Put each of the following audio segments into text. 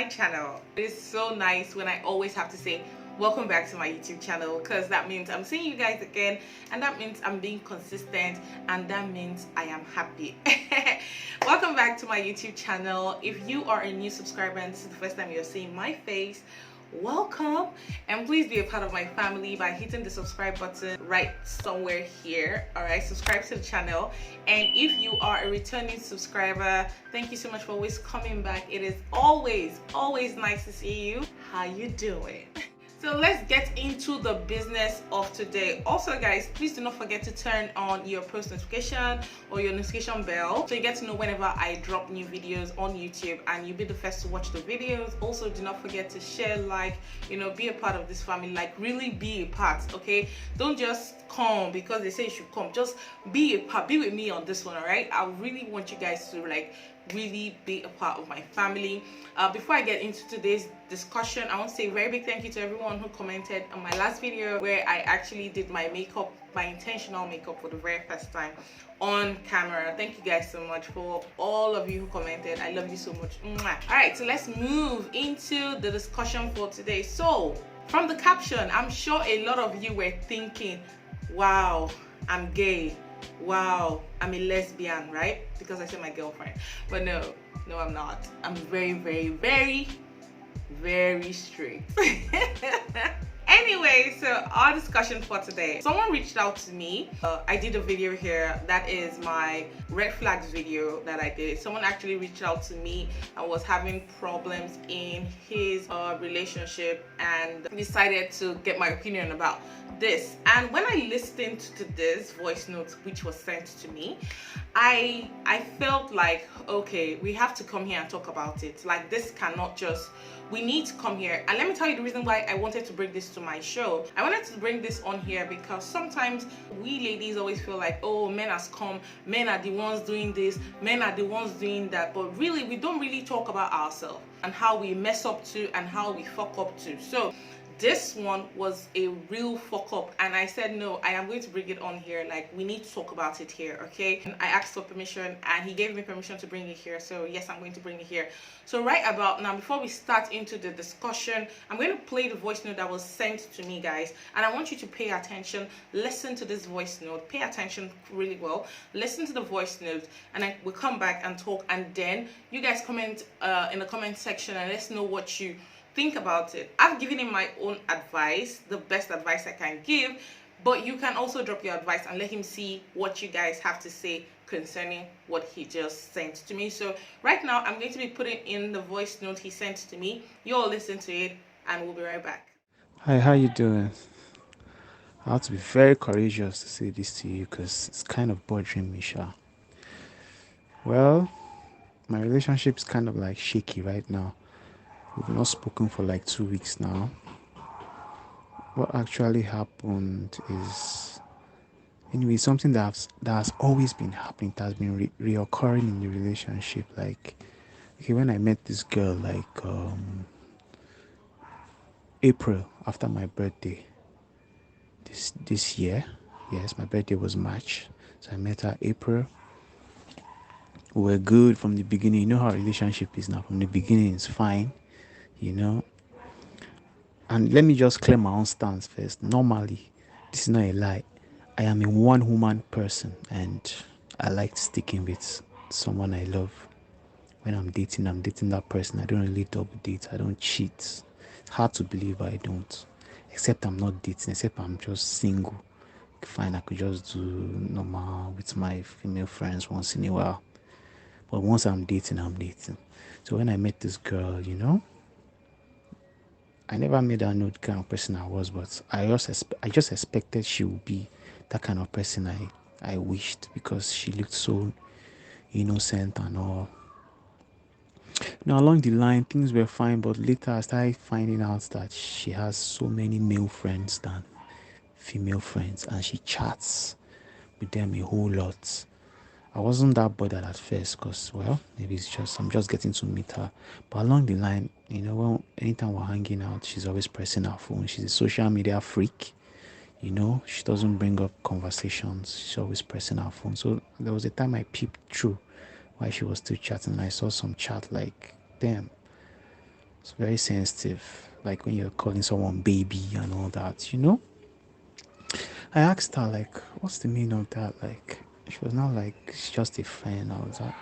channel. It is so nice when I always have to say welcome back to my YouTube channel, because that means I'm seeing you guys again, and that means I'm being consistent, and that means I am happy. Welcome back to my YouTube channel. If you are a new subscriber and this is the first time you're seeing my face, welcome, and please be a part of my family by hitting the subscribe button right somewhere here. All right, subscribe to the channel. And if you are a returning subscriber, thank you so much for always coming back. It is always nice to see you. How you doing? So let's get into the business of today. Also guys, please do not forget to turn on your post notification or your notification bell so you get to know whenever I drop new videos on YouTube and you'll be the first to watch the videos. Also, do not forget to share, like, be a part of this family. Like, really be a part, okay? Don't just come because they say you should come. Just be a part. Be with me on this one, all right? I really want you guys to really be a part of my family. Before I get into today's discussion, I want to say a very big thank you to everyone who commented on my last video where I actually did my makeup, my intentional makeup for the very first time on camera. Thank you guys so much for all of you who commented. I love you so much. Mwah. All right, so let's move into the discussion for today. So from the caption, I'm sure a lot of you were thinking, wow, I'm gay. Wow, I'm a lesbian, right? Because I said my girlfriend. But no, I'm not. I'm very straight. Anyway, so our discussion for today, someone reached out to me. I did a video here that is my red flags video that I did. Someone actually reached out to me and was having problems in his relationship and decided to get my opinion about this. And when I listened to this voice note which was sent to me, I felt like, okay, we have to come here and talk about it. Like, this cannot just, we need to come here. And let me tell you the reason why I wanted to bring this to my show. I wanted to bring this on here because sometimes we ladies always feel like, oh, men has come, men are the ones doing this, men are the ones doing that, but really we don't really talk about ourselves and how we mess up to and how we fuck up to. So this one was a real fuck up, and I said no, I am going to bring it on here. Like, we need to talk about it here, okay? And I asked for permission and he gave me permission to bring it here, so yes, I'm going to bring it here. So right about now, before we start into the discussion, I'm going to play the voice note that was sent to me, guys, and I want you to pay attention. Listen to this voice note, pay attention really well, listen to the voice note, and then we'll come back and talk, and then you guys comment in the comment section and let's know what you think about it. I've given him my own advice, the best advice I can give, but you can also drop your advice and let him see what you guys have to say concerning what he just sent to me. So right now, I'm going to be putting in the voice note he sent to me. You all listen to it and we'll be right back. Hi, how you doing? I have to be very courageous to say this to you because it's kind of bothering me, Sha. Well, my relationship is kind of like shaky right now. We've not spoken for like 2 weeks now. What actually happened is, anyway, something that has always been happening, that has been reoccurring in the relationship. Like, okay, when I met this girl, like April, after my birthday, this year, yes, my birthday was March, so I met her April. We were good from the beginning. You know how a relationship is now. From the beginning, it's fine. And let me just clear my own stance first. Normally, this is not a lie, I am a one woman person and I like sticking with someone I love. When I'm dating that person. I don't really double date. I don't cheat. It's hard to believe, but I don't. Except I'm not dating, except I'm just single. Fine, I could just do normal with my female friends once in a while. But once I'm dating. So when I met this girl, I never made her know the kind of person I was, but I just expected she would be that kind of person I wished, because she looked so innocent and all. Along the line, things were fine, but later I started finding out that she has so many male friends than female friends, and she chats with them a whole lot. I wasn't that bothered at first because, well, maybe I'm just getting to meet her. But along the line, anytime we're hanging out, she's always pressing her phone. She's a social media freak. She doesn't bring up conversations. She's always pressing her phone. So there was a time I peeped through while she was still chatting, and I saw some chat like, damn. It's very sensitive. Like when you're calling someone baby and all that, you know? I asked her like, what's the meaning of that? Like she was not like it's just a friend. I was like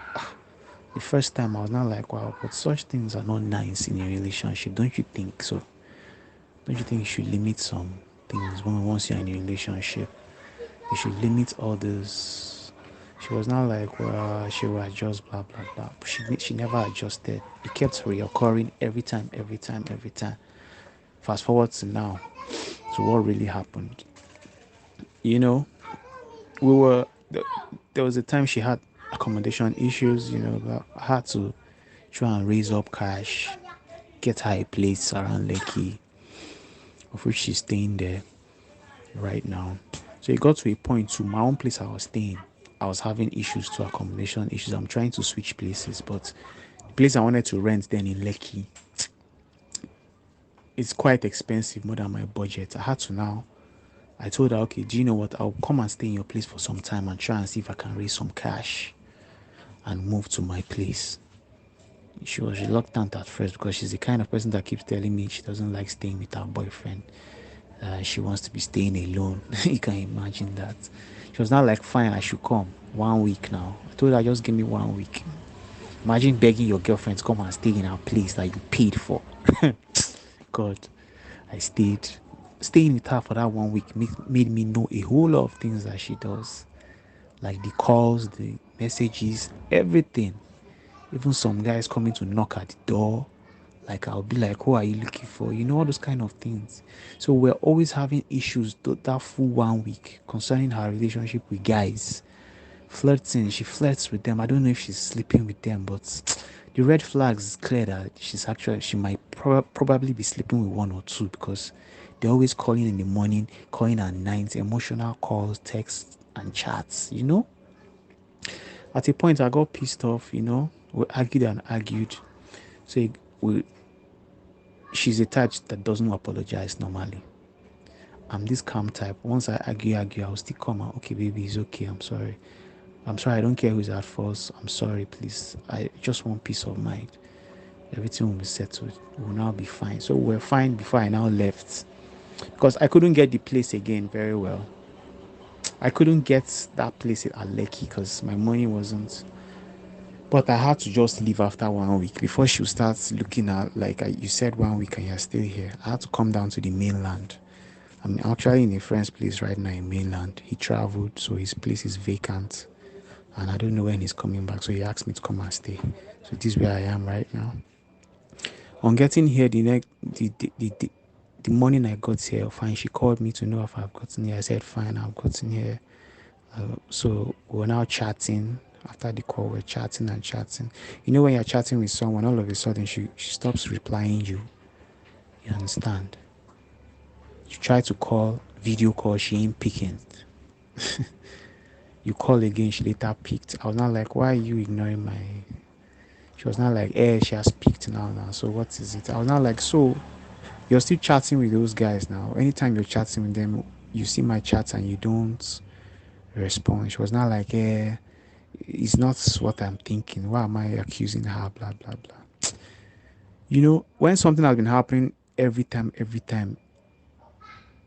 the first time I was not like, wow, but such things are not nice in a relationship, don't you think so? Don't you think you should limit some things when once you're in a relationship? You should limit all this. She was not like, well, she will adjust, blah blah blah. But she never adjusted. It kept reoccurring every time, every time, every time. Fast forward to now. So what really happened? You know, we were there was a time she had accommodation issues. You know, but I had to try and raise up cash, get her a place around Lekki, of which she's staying there right now. So it got to a point to my own place I was staying. I was having issues to accommodation issues. I'm trying to switch places, but the place I wanted to rent then in Lekki, it's quite expensive, more than my budget. I had to now. I told her, okay, do you know what? I'll come and stay in your place for some time and try and see if I can raise some cash and move to my place. She was reluctant at first because she's the kind of person that keeps telling me she doesn't like staying with her boyfriend. She wants to be staying alone. You can imagine that. She was not like, fine, I should come. 1 week now. I told her, just give me 1 week. Imagine begging your girlfriend to come and stay in our place that you paid for. God, I stayed. Staying with her for that 1 week made me know a whole lot of things that she does. Like the calls, the messages, everything. Even some guys coming to knock at the door. Like I'll be like, who are you looking for? You know, all those kind of things. So we're always having issues that full 1 week concerning her relationship with guys. Flirting, she flirts with them. I don't know if she's sleeping with them, but the red flags is clear that she might probably be sleeping with one or two because they're always calling in the morning, calling at night, emotional calls, texts, and chats, you know? At a point, I got pissed off, you know? We argued and argued. So we, she's a type that doesn't apologize normally. I'm this calm type. Once I argue, I'll still come out. Okay, baby, it's okay. I'm sorry. I'm sorry. I don't care who's at fault. I'm sorry, please. I just want peace of mind. Everything will be settled. We'll now be fine. So we're fine before I now left because I couldn't get the place again very well. I couldn't get that place at Lekki because my money wasn't. But I had to just leave after 1 week before she starts looking at like you said 1 week and you're still here. I had to come down to the mainland. I'm actually in a friend's place right now in mainland. He traveled, so his place is vacant, and I don't know when he's coming back. So he asked me to come and stay. So this is where I am right now. On getting here, the morning I got here, fine. She called me to know if I've gotten here. I said fine, I've gotten here. So we're now chatting. After the call, we're chatting and chatting. You know, when you're chatting with someone, all of a sudden she stops replying you. You understand? You try to call, video call, she ain't picking. You call again, she later picked. I was not like, why are you ignoring my? She was not like, she has picked now. So what is it? I was not like, so you're still chatting with those guys now. Anytime you're chatting with them, you see my chats and you don't respond. She was not like, it's not what I'm thinking. Why am I accusing her? Blah blah blah. You know, when something has been happening every time,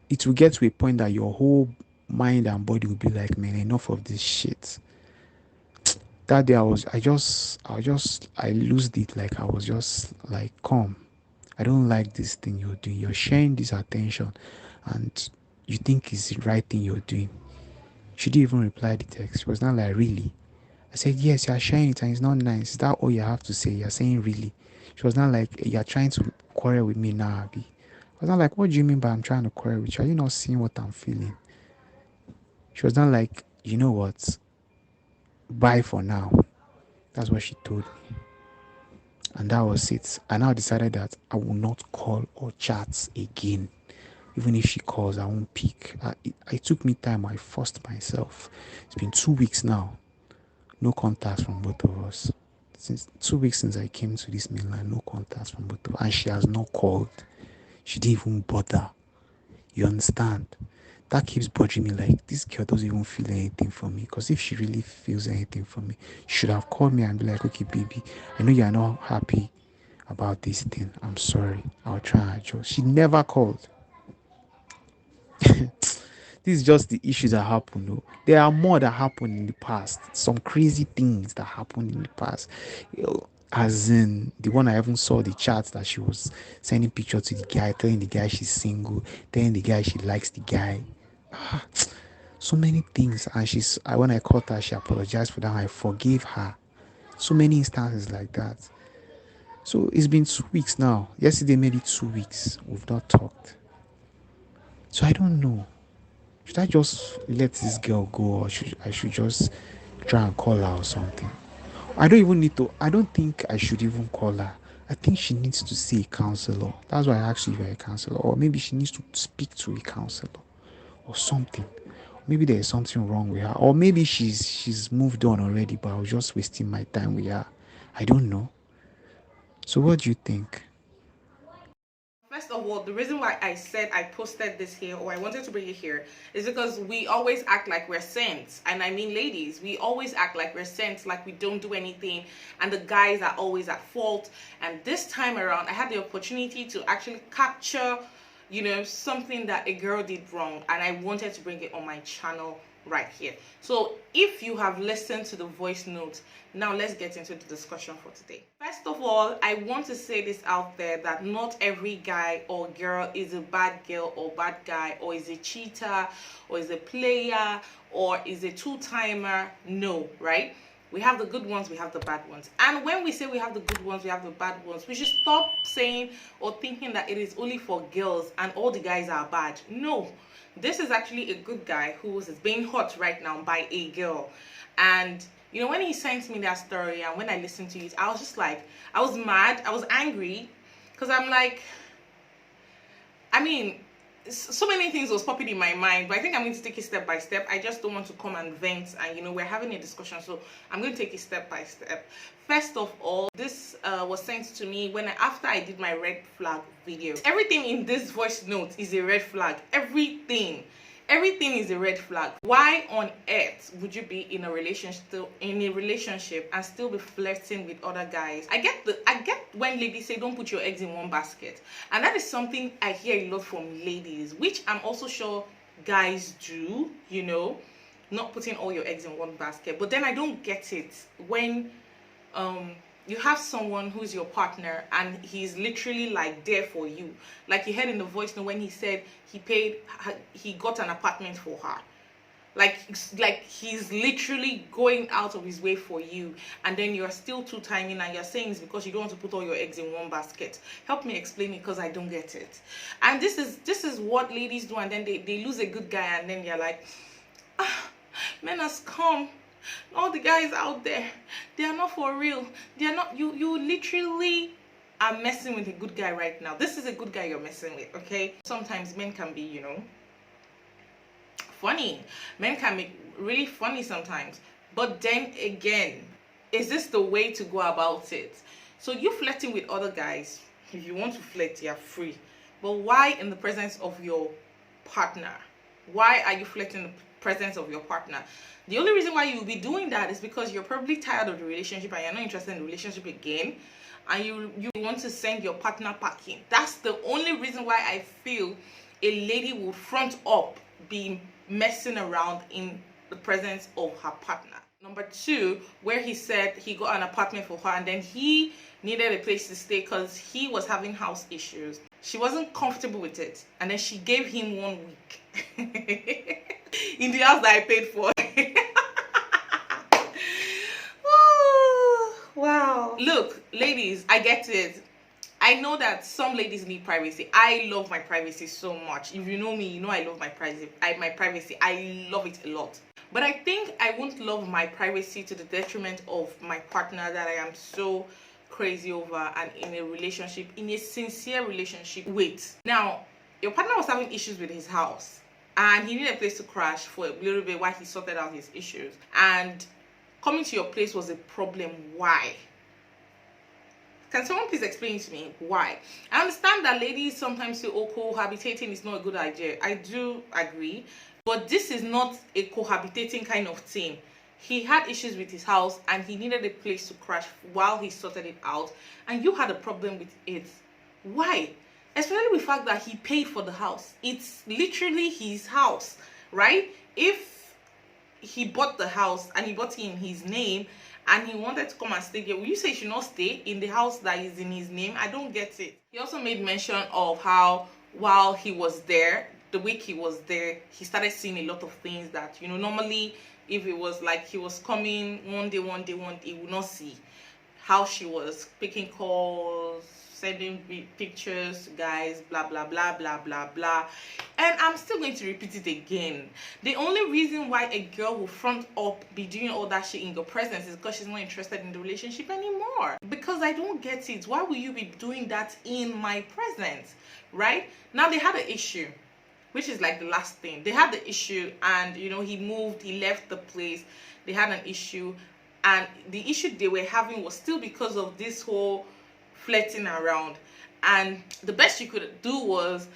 it will get to a point that your whole mind and body will be like, man, enough of this shit. That day I lost it. Like I was just like, come, I don't like this thing you're doing. You're sharing this attention and you think it's the right thing you're doing. She didn't even reply the text. She was not like, really? I said, yes, you're sharing it and it's not nice. Is that all you have to say? You're saying really? She was not like, you're trying to quarrel with me now, Abby. I was not like, what do you mean by I'm trying to quarrel with you? Are you not seeing what I'm feeling? She was not like, you know what? Bye for now. That's what she told me. And that was it. I now decided that I will not call or chat again. Even if she calls, I won't pick. It took me time. I forced myself. It's been 2 weeks now. No contact from both of us. Since 2 weeks since I came to this mainland, no contact from both of us. And she has not called. She didn't even bother. You understand? That keeps bothering me. Like, this girl doesn't even feel anything for me. Because if she really feels anything for me, she should have called me and be like, okay, baby, I know you're not happy about this thing. I'm sorry. I'll try and adjust. She never called. This is just the issues that happen. No, there are more that happened in the past. Some crazy things that happened in the past. As in the one I even saw the chat that she was sending pictures to the guy, telling the guy she's single, telling the guy she likes the guy. So many things. And when I caught her, she apologized for that. I forgave her. So many instances like that. So it's been 2 weeks now. Yesterday made it 2 weeks. We've not talked. So I don't know. Should I just let this girl go, or I should just try and call her or something? I don't even need to. I don't think I should even call her. I think she needs to see a counselor. That's why I asked you if you're a counselor. Or maybe she needs to speak to a counselor or something. Maybe there is something wrong with her. Or maybe she's moved on already, but I was just wasting my time with her. I don't know. So what do you think? First of all, the reason why I said I posted this here, or I wanted to bring it here, is because we always act like we're saints. And I mean, ladies, we always act like we're saints, like we don't do anything, and the guys are always at fault. And this time around, I had the opportunity to actually capture, something that a girl did wrong, and I wanted to bring it on my channel right here. So if you have listened to the voice note, now let's get into the discussion for today. First of all, I want to say this out there, that not every guy or girl is a bad girl or bad guy, or is a cheater, or is a player, or is a two-timer. No, right? We have the good ones, we have the bad ones. And when we say we have the good ones, we have the bad ones, we should stop saying or thinking that it is only for girls and all the guys are bad. No, this is actually a good guy who is being hurt right now by a girl. And when he sent me that story and when I listened to it, I was just like, I was mad, I was angry, because I'm like, so many things was popping in my mind, but I think I'm going to take it step by step. I just don't want to come and vent, and we're having a discussion, so I'm going to take it step by step. First of all, this was sent to me after I did my red flag video. Everything in this voice note is a red flag. Everything is a red flag. Why on earth would you be in a relationship and still be flirting with other guys? I get when ladies say don't put your eggs in one basket, and that is something I hear a lot from ladies, which I'm also sure guys do, not putting all your eggs in one basket. But then I don't get it when you have someone who's your partner and he's literally like there for you. Like you heard in the voice note when he said he got an apartment for her. Like he's literally going out of his way for you, and then you're still two-timing and you're saying it's because you don't want to put all your eggs in one basket. Help me explain it, because I don't get it. And this is what ladies do, and then they lose a good guy, and then you're like, men has come. All the guys out there, they are not for real. They are not. You literally are messing with a good guy right now. This is a good guy you're messing with, okay? Sometimes men can be, funny. Men can be really funny sometimes. But then again, is this the way to go about it? So you flirting with other guys, if you want to flirt, you're free. But why in the presence of your partner? Why are you flirting in the presence of your partner? The only reason why you'll be doing that is because you're probably tired of the relationship and you're not interested in the relationship again, and you want to send your partner packing. That's the only reason why I feel a lady would front up be messing around in the presence of her partner. Number two, where he said he got an apartment for her and then he needed a place to stay because he was having house issues. She wasn't comfortable with it, and then she gave him 1 week in the house that I paid for. Wow. Look, ladies, I get it. I know that some ladies need privacy. I love my privacy so much. If you know me, you know I love my privacy. I love it a lot. But I think I won't love my privacy to the detriment of my partner that I am so crazy over and in a relationship, in a sincere relationship with. Now, your partner was having issues with his house and he needed a place to crash for a little bit while he sorted out his issues. And coming to your place was a problem. Why? Can someone please explain to me why? I understand that ladies sometimes say, oh, cohabitating is not a good idea. I do agree. But this is not a cohabitating kind of thing. he had issues with his house and he needed a place to crash while he sorted it out, and you had a problem with it. Why? Especially with the fact that he paid for the house. It's literally his house, right? If he bought the house and he bought it in his name and he wanted to come and stay there, will you say he should not stay in the house that is in his name? I don't get it. He also made mention of how while he was there, the week he was there, he started seeing a lot of things that, you know, normally if it was like he was coming one day, he would not see. How she was picking calls, sending pictures to guys, blah blah blah blah blah blah. And I'm still going to repeat it again. The only reason why a girl will front up be doing all that shit in your presence is because she's not interested in the relationship anymore. Because I don't get it. Why will you be doing that in my presence? Right? Now they had an issue, which is like the last thing. They had the issue, and you know, he moved, he left the place. They had an issue, and the issue they were having was still because of this whole flirting around. And the best you could do was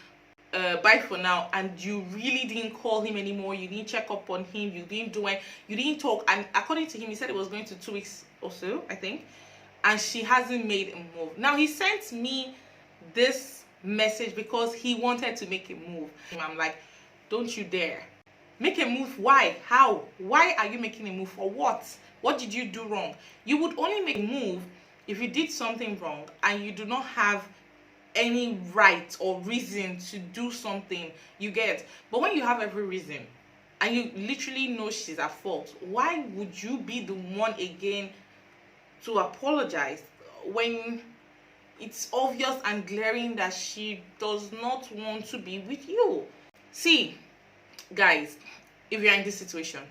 bye for now, and you really didn't call him anymore. You didn't check up on him. You didn't do it. You didn't talk. And according to him, he said it was going to 2 weeks or so, I think, and she hasn't made a move. Now he sent me this message because he wanted to make a move. I'm like, don't you dare make a move. Why? How? Why are you making a move? For what? What did you do wrong? You would only make a move if you did something wrong and you do not have any right or reason to do something, you get. But when you have every reason and you literally know she's at fault, why would you be the one again to apologize when it's obvious and glaring that she does not want to be with you? See, guys, if you're in this situation,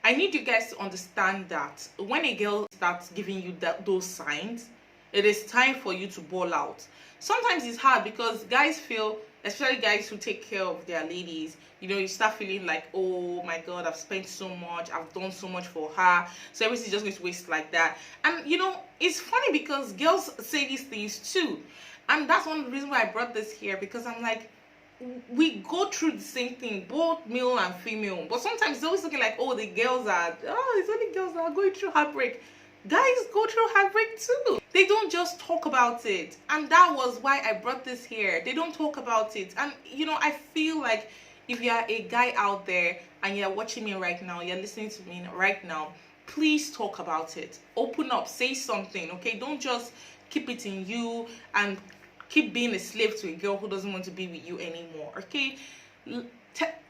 I need you guys to understand that when a girl starts giving you those signs, it is time for you to ball out. Sometimes it's hard because guys feel, especially guys who take care of their ladies, you know, you start feeling like, oh my god, I've spent so much, I've done so much for her, so everything's just going to waste like that. And you know, it's funny because girls say these things too, and that's one of the reasons why I brought this here, because I'm like, we go through the same thing, both male and female, but sometimes it's always looking like, oh, the girls are, oh, it's only girls that are going through heartbreak. Guys go through heartbreak too. They don't just talk about it, and that was why I brought this here. They don't talk about it. And you know, I feel like if you are a guy out there and you're watching me right now, you're listening to me right now, please talk about it. Open up, say something, okay? Don't just keep it in you and keep being a slave to a girl who doesn't want to be with you anymore, okay?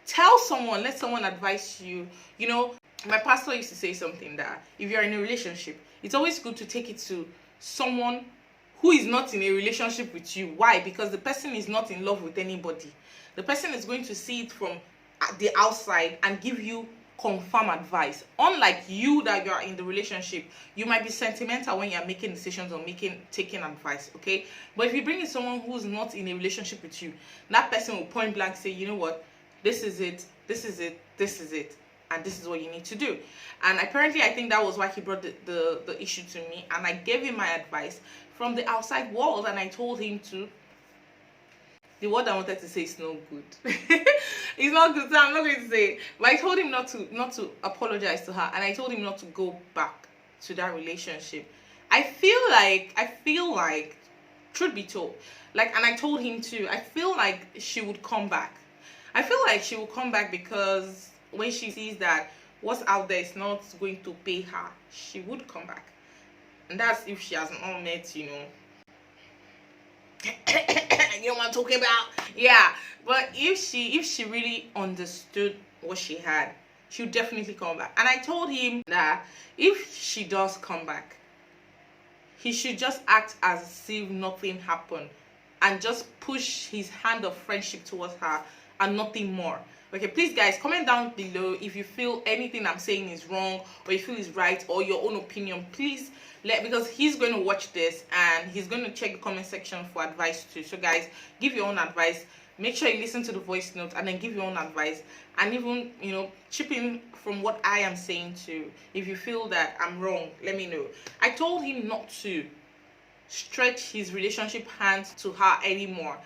Tell someone, let someone advise you. You know, my pastor used to say something that if you're in a relationship, it's always good to take it to someone who is not in a relationship with you. Why? Because the person is not in love with anybody. The person is going to see it from the outside and give you confirm advice. Unlike you that you are in the relationship, you might be sentimental when you're making decisions or taking advice, okay? But if you bring in someone who's not in a relationship with you, that person will point blank say, you know what, this is it, this is it, this is it, and this is what you need to do. And apparently I think that was why he brought the issue to me, and I gave him my advice from the outside world, and I told him to, the word I wanted to say is no good. It's not good, so I'm not going to say it. But I told him not to apologize to her, and I told him not to go back to that relationship. I feel like, truth be told, like, and I told him too, I feel like she would come back. I feel like she will come back because when she sees that what's out there is not going to pay her, she would come back. And that's if she has not met, you know, you know what I'm talking about? Yeah. But if she really understood what she had, she would definitely come back. And I told him that if she does come back, he should just act as if nothing happened and just push his hand of friendship towards her and nothing more. Okay, please guys, comment down below if you feel anything I'm saying is wrong or you feel is right, or your own opinion. Please because he's going to watch this and he's going to check the comment section for advice too. So guys, give your own advice. Make sure you listen to the voice note and then give your own advice, and even, you know, chip in from what I am saying too. If you feel that I'm wrong, let me know. I told him not to stretch his relationship hands to her anymore.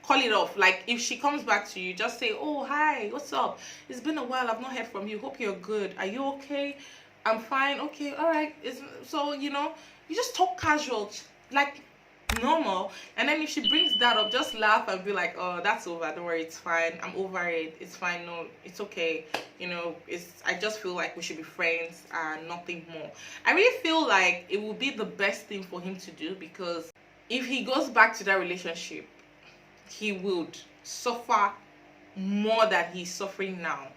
call it off. Like if she comes back to you, just say, oh hi, what's up, it's been a while, I've not heard from you, hope you're good, are you okay? I'm fine. Okay, all right. So you know, you just talk casual, like normal. And then if she brings that up, just laugh and be like, oh, that's over, don't worry, it's fine, I'm over it, it's fine, no, it's okay, you know, I just feel like we should be friends and nothing more. I really feel like it would be the best thing for him to do, because if he goes back to that relationship, he would suffer more than he's suffering now.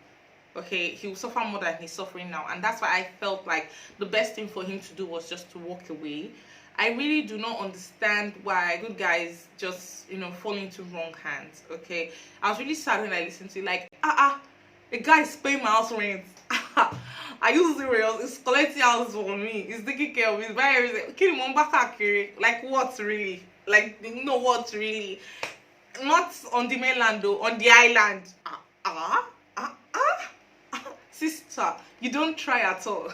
Okay, he will suffer more than he's suffering now, and that's why I felt like the best thing for him to do was just to walk away. I really do not understand why good guys just, you know, fall into wrong hands. Okay, I was really sad when I listened to it, like, a guy is paying my house rent. Are you serious? It's collecting house for me, it's taking care of it, buy everything. Like what really? Like, you know what really? Not on the mainland though, on the island. Sister, you don't try at all.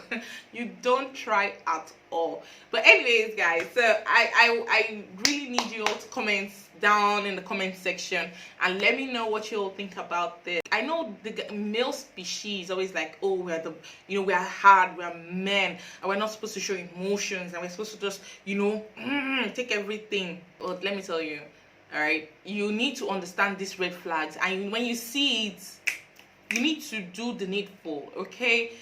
You don't try at all. But anyways, guys, so I really need you all to comment down in the comment section and let me know what you all think about this. I know the male species always like, oh, we're the, you know, we're hard, we're men, and we're not supposed to show emotions, and we're supposed to just, you know, take everything. But let me tell you, all right, you need to understand these red flags, and when you see it, you need to do the needful. Okay,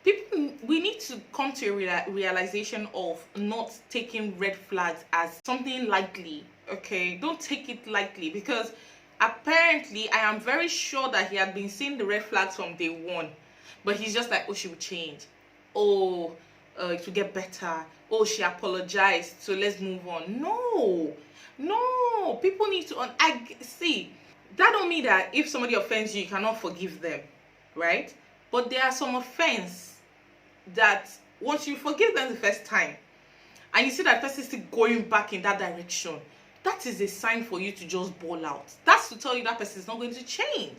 people, we need to come to a realization of not taking red flags as something lightly. Okay, don't take it lightly, because apparently I am very sure that he had been seeing the red flags from day one, but he's just like, oh, she will change, oh, it will get better, oh, she apologized, so let's move on. No, people need to I see, that don't mean that if somebody offends you, you cannot forgive them, right? But there are some offense that once you forgive them the first time and you see that person still going back in that direction, that is a sign for you to just ball out. That's to tell you that person is not going to change.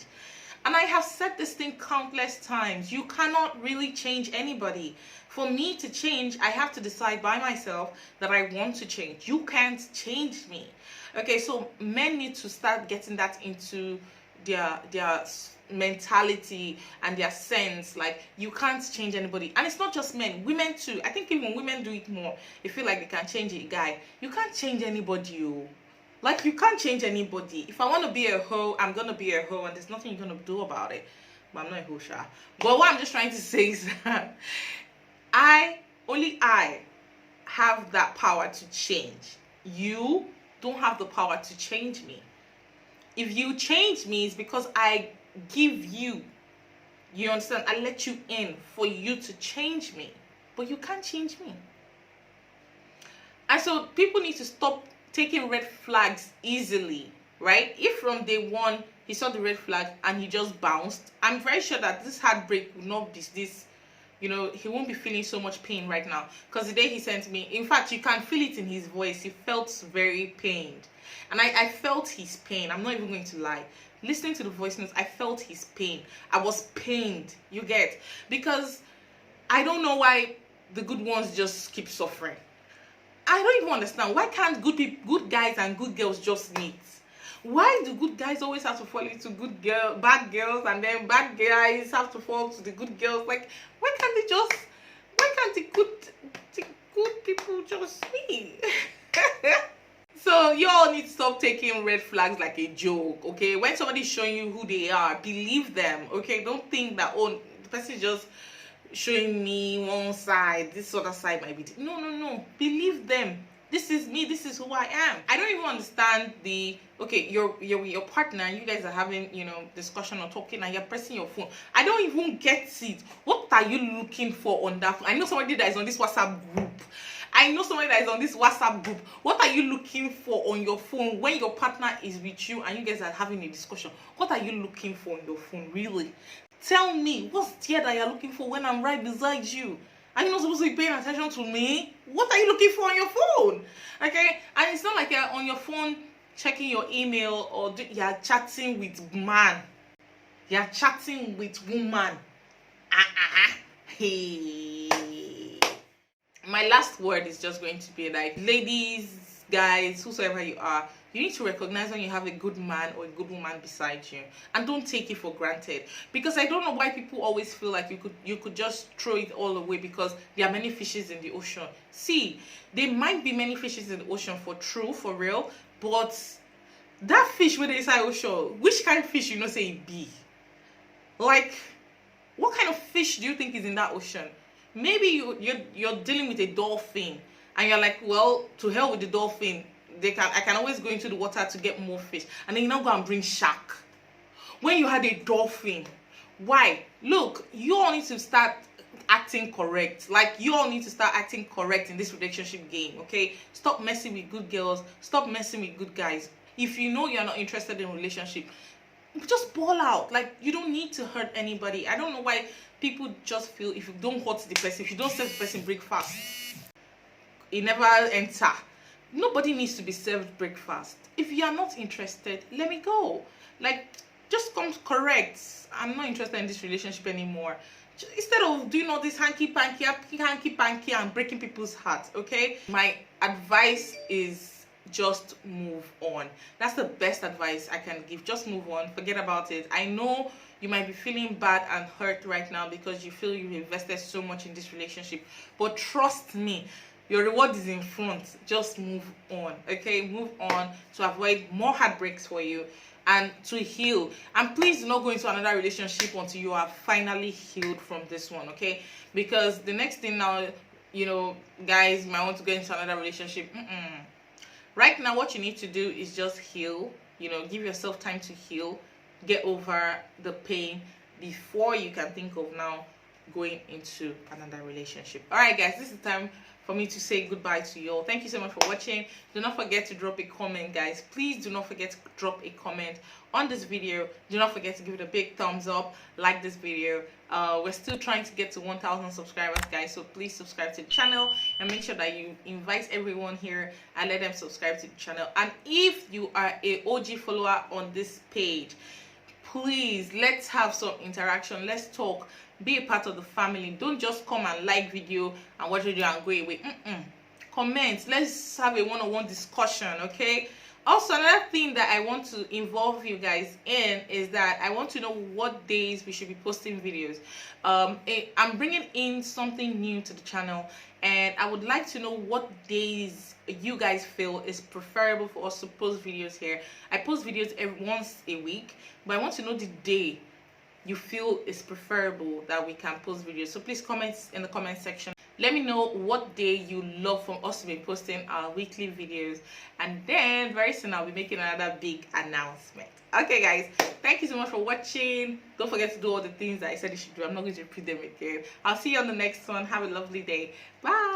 And I have said this thing countless times, you cannot really change anybody. For me to change, I have to decide by myself that I want to change. You can't change me. Okay, so men need to start getting that into their mentality and their sense. Like, you can't change anybody. And it's not just men, women too. I think even women do it more. They feel like they can change a guy. You can't change anybody, oh. Like, you can't change anybody. If I want to be a hoe, I'm gonna be a hoe, and there's nothing you're gonna do about it. But I'm not a hoe, sha. But what I'm just trying to say is that only I have that power to change. You don't have the power to change me. If you change me, it's because I give you understand, I let you in for you to change me, but you can't change me. And so people need to stop taking red flags easily, right? If from day one he saw the red flag and he just bounced, I'm very sure that this heartbreak will not be this, you know, he won't be feeling so much pain right now. Because the day he sent me, in fact, you can feel it in his voice, he felt very pained. And I felt his pain, I'm not even going to lie. Listening to the voice notes, I felt his pain. I was pained, you get? Because I don't know why the good ones just keep suffering. I don't even understand. Why can't good guys and good girls just meet? Why do good guys always have to fall into bad girls, and then bad guys have to fall to the good girls? Like, why can't the good people just meet? So you all need to stop taking red flags like a joke, okay? When somebody's showing you who they are, believe them, okay? Don't think that, oh, the person is just showing me one side, this other side might be no, believe them. This is me, this is who I am. I don't even understand okay, you're with your partner and you guys are having, you know, discussion or talking and you're pressing your phone. I don't even get it. What are you looking for on that phone? I know somebody that is on this WhatsApp group. What are you looking for on your phone when your partner is with you and you guys are having a discussion? What are you looking for on your phone, really? Tell me, what's there that you're looking for when I'm right beside you? Are you not supposed to be paying attention to me? What are you looking for on your phone? Okay, and it's not like you're on your phone checking your email or you're chatting with man. You're chatting with woman. Hey. My last word is just going to be like, ladies, guys, whosoever you are, you need to recognize when you have a good man or a good woman beside you, and don't take it for granted. Because I don't know why people always feel like you could just throw it all away because there are many fishes in the ocean. See, there might be many fishes in the ocean for real, but that fish with the inside ocean, which kind of fish say it be? Like, what kind of fish do you think is in that ocean? Maybe you're dealing with a dolphin, and you're like, well, to hell with the dolphin. I can always go into the water to get more fish, and then you now go and bring shark. When you had a dolphin, why? Look, you all need to start acting correct. Like, you all need to start acting correct in this relationship game, okay? Stop messing with good girls. Stop messing with good guys. If you know you're not interested in a relationship, just ball out. Like, you don't need to hurt anybody. I don't know why people just feel if you don't hurt the person, if you don't serve the person breakfast, it never enter. Nobody needs to be served breakfast. If you are not interested, let me go. Like, just come correct. I'm not interested in this relationship anymore. Instead of doing all this hanky panky and breaking people's hearts, okay? My advice is just move on. That's the best advice I can give. Just move on. Forget about it. I know you might be feeling bad and hurt right now because you feel you've invested so much in this relationship. But trust me, your reward is in front. Just move on, okay? Move on to avoid more heartbreaks for you and to heal. And please do not go into another relationship until you are finally healed from this one, okay? Because the next thing now, guys might want to go into another relationship. Right now, what you need to do is just heal. Give yourself time to heal, get over the pain before you can think of now going into another relationship. All right, guys, this is the time for me to say goodbye to you all. Thank you so much for watching. Do not forget to drop a comment, guys. Please do not forget to drop a comment on this video. Do not forget to give it a big thumbs up, like this video. We're still trying to get to 1,000 subscribers, guys, so please subscribe to the channel and make sure that you invite everyone here and let them subscribe to the channel. And if you are a OG follower on this page, please, let's have some interaction. Let's talk. Be a part of the family. Don't just come and like video and watch video and go away. Comment. Let's have a one-on-one discussion, okay? Also, another thing that I want to involve you guys in is that I want to know what days we should be posting videos. I'm bringing in something new to the channel, and I would like to know what days you guys feel is preferable for us to post videos here. I post videos once a week, but I want to know the day you feel is preferable that we can post videos. So please comment in the comment section. Let me know what day you love from us to be posting our weekly videos, and then very soon I'll be making another big announcement. Okay, guys, thank you so much for watching. Don't forget to do all the things that I said you should do. I'm not going to repeat them again. I'll see you on the next one. Have a lovely day. Bye.